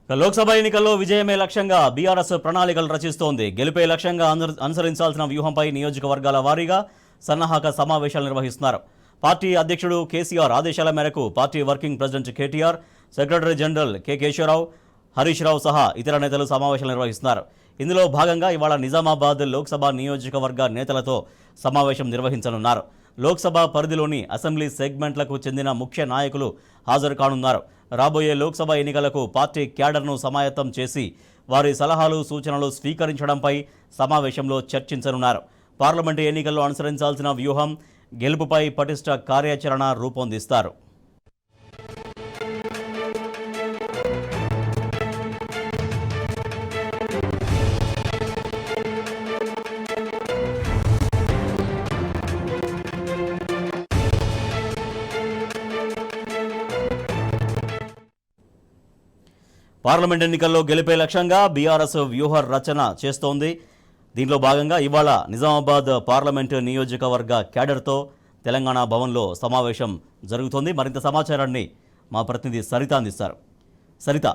లోక్సభ ఎన్నికల్లో విజయమే లక్ష్యంగా బీఆర్ఎస్ ప్రణాళికలు రచిస్తోంది. గెలిపే లక్ష్యంగా అనుసరించాల్సిన వ్యూహంపై నియోజకవర్గాల వారీగా సన్నాహక సమావేశాలు నిర్వహిస్తున్నారు. పార్టీ అధ్యక్షుడు కేసీఆర్ ఆదేశాల మేరకు party working president KTR, secretary general K Keshava Rao, Harish Rao సహా ఇతర నేతలు సమావేశాలు నిర్వహిస్తున్నారు. ఇందులో భాగంగా ఇవాళ నిజామాబాద్ లోక్సభ నియోజకవర్గ నేతలతో సమావేశం నిర్వహించనున్నారు. లోక్సభ పరిధిలోని అసెంబ్లీ సెగ్మెంట్లకు చెందిన ముఖ్య నాయకులు హాజరు కానున్నారు. రాబోయే లోక్సభ ఎన్నికలకు పార్టీ క్యాడర్ను సమాయత్తం చేసి వారి సలహాలు సూచనలు స్వీకరించడంపై సమావేశంలో చర్చించనున్నారు. పార్లమెంటు ఎన్నికల్లో అనుసరించాల్సిన వ్యూహం, గెలుపుపై పటిష్ట కార్యాచరణ రూపొందిస్తారు. పార్లమెంట్ ఎన్నికల్లో గెలిపే లక్ష్యంగా బీఆర్ఎస్ వ్యూహ రచన చేస్తోంది. దీంట్లో భాగంగా ఇవాళ నిజామాబాద్ పార్లమెంటు నియోజకవర్గ క్యాడర్తో తెలంగాణ భవన్లో సమావేశం జరుగుతోంది. మరింత సమాచారాన్ని మా ప్రతినిధి సరిత అందిస్తారు. సరిత.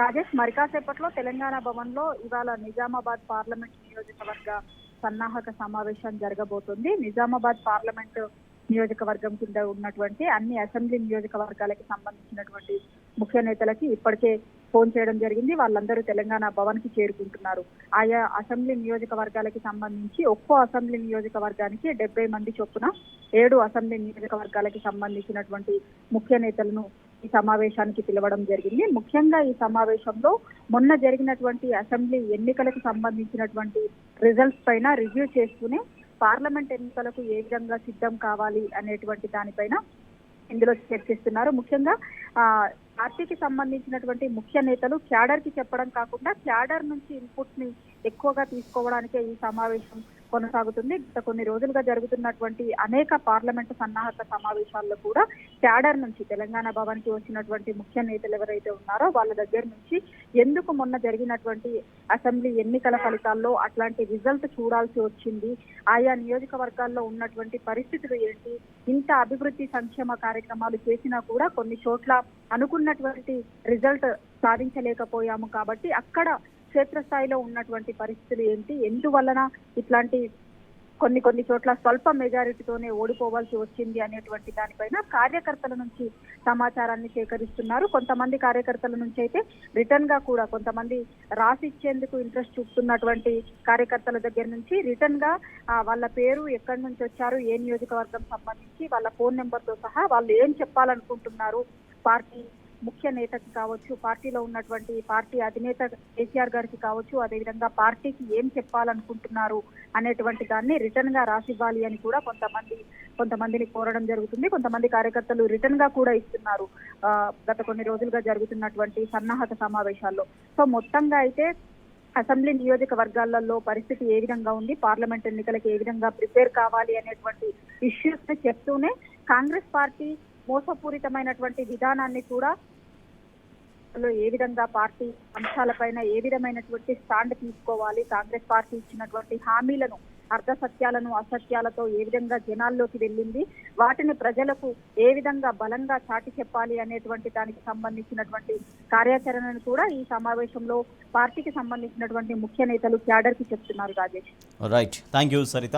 రాజేష్, మరి కాసేపట్లో తెలంగాణ భవన్లో ఇవాళ నిజామాబాద్ పార్లమెంట్ నియోజకవర్గ సన్నాహక సమావేశం జరగబోతుంది. నిజామాబాద్ పార్లమెంటు నియోజకవర్గం కింద ఉన్నటువంటి అన్ని అసెంబ్లీ నియోజకవర్గాలకి సంబంధించినటువంటి ముఖ్య నేతలకి ఇప్పటికే ఫోన్ చేయడం జరిగింది. వాళ్ళందరూ తెలంగాణ భవన్ కి చేరుకుంటున్నారు. ఆయా అసెంబ్లీ నియోజకవర్గాలకి సంబంధించి ఒక్కో అసెంబ్లీ నియోజకవర్గానికి 70 మంది చొప్పున 7 అసెంబ్లీ నియోజకవర్గాలకి సంబంధించినటువంటి ముఖ్య నేతలను ఈ సమావేశానికి పిలవడం జరిగింది. ముఖ్యంగా ఈ సమావేశంలో మొన్న జరిగినటువంటి అసెంబ్లీ ఎన్నికలకు సంబంధించినటువంటి రిజల్ట్స్ పైన రివ్యూ చేస్తూనే పార్లమెంట్ ఎన్నికలకు ఏ విధంగా సిద్ధం కావాలి అనేటువంటి దానిపైన ఇందులో చర్చిస్తున్నారు. ముఖ్యంగా పార్టీకి సంబంధించినటువంటి ముఖ్య నేతలు క్యాడర్ కి చెప్పడం కాకుండా క్యాడర్ నుంచి ఇన్పుట్ ని ఎక్కువగా తీసుకోవడానికే ఈ సమావేశం కొనసాగుతుంది. గత కొన్ని రోజులుగా జరుగుతున్నటువంటి అనేక పార్లమెంటు సన్నాహక సమావేశాల్లో కూడా క్యాడర్ నుంచి తెలంగాణ భవన్ కి వచ్చినటువంటి ముఖ్య నేతలు ఎవరైతే ఉన్నారో వాళ్ళ దగ్గర నుంచి ఎందుకు మొన్న జరిగినటువంటి అసెంబ్లీ ఎన్నికల ఫలితాల్లో అట్లాంటి రిజల్ట్ చూడాల్సి వచ్చింది, ఆయా నియోజకవర్గాల్లో ఉన్నటువంటి పరిస్థితులు ఏంటి, ఇంత అభివృద్ధి సంక్షేమ కార్యక్రమాలు చేసినా కూడా కొన్ని చోట్ల అనుకున్నటువంటి రిజల్ట్ సాధించలేకపోయాము, కాబట్టి అక్కడ క్షేత్రస్థాయిలో ఉన్నటువంటి పరిస్థితులు ఏంటి, ఎందువలన ఇట్లాంటి కొన్ని చోట్ల స్వల్ప మెజారిటీతోనే ఓడిపోవాల్సి వచ్చింది అనేటువంటి దానిపైన కార్యకర్తల నుంచి సమాచారాన్ని సేకరిస్తున్నారు. కొంతమంది కార్యకర్తల నుంచి అయితే రిటర్న్ గా కూడా కొంతమంది రాసిచ్చేందుకు ఇంట్రెస్ట్ చూపుతున్నటువంటి కార్యకర్తల దగ్గర నుంచి రిటర్న్ గా వాళ్ళ పేరు, ఎక్కడి నుంచి వచ్చారు, ఏ నియోజకవర్గం సంబంధించి, వాళ్ళ ఫోన్ నెంబర్ తో సహా వాళ్ళు ఏం చెప్పాలనుకుంటున్నారు పార్టీ ముఖ్య నేతకి కావచ్చు, పార్టీలో ఉన్నటువంటి పార్టీ అధినేత కేసీఆర్ గారికి కావచ్చు, అదేవిధంగా పార్టీకి ఏం చెప్పాలనుకుంటున్నారు అనేటువంటి దాన్ని రిటర్న్ గా రాసివ్వాలి అని కూడా కొంతమందిని కోరడం జరుగుతుంది. కొంతమంది కార్యకర్తలు రిటర్న్ గా కూడా ఇస్తున్నారు గత కొన్ని రోజులుగా జరుగుతున్నటువంటి సన్నాహక సమావేశాల్లో. సో మొత్తంగా అయితే అసెంబ్లీ నియోజకవర్గాలలో పరిస్థితి ఏ విధంగా ఉంది, పార్లమెంట్ ఎన్నికలకు ఏ విధంగా ప్రిపేర్ కావాలి అనేటువంటి ఇష్యూస్ ని చెప్తూనే కాంగ్రెస్ పార్టీ మోసపూరితమైనటువంటి విధానాన్ని కూడా ఏ విధంగా పార్టీ అంశాలపైన ఏ విధమైనటువంటి స్టాండ్ తీసుకోవాలి, కాంగ్రెస్ పార్టీ ఇచ్చినటువంటి హామీలను, అర్ధ సత్యాలను అసత్యాలతో ఏ విధంగా జనాల్లోకి వెళ్ళింది, వాటిని ప్రజలకు ఏ విధంగా బలంగా చాటి చెప్పాలి అనేటువంటి దానికి సంబంధించినటువంటి కార్యాచరణను కూడా ఈ సమావేశంలో పార్టీకి సంబంధించినటువంటి ముఖ్య నేతలు క్యాడర్ కి చెప్తున్నారు. Rajesh. Right, thank you Saritha.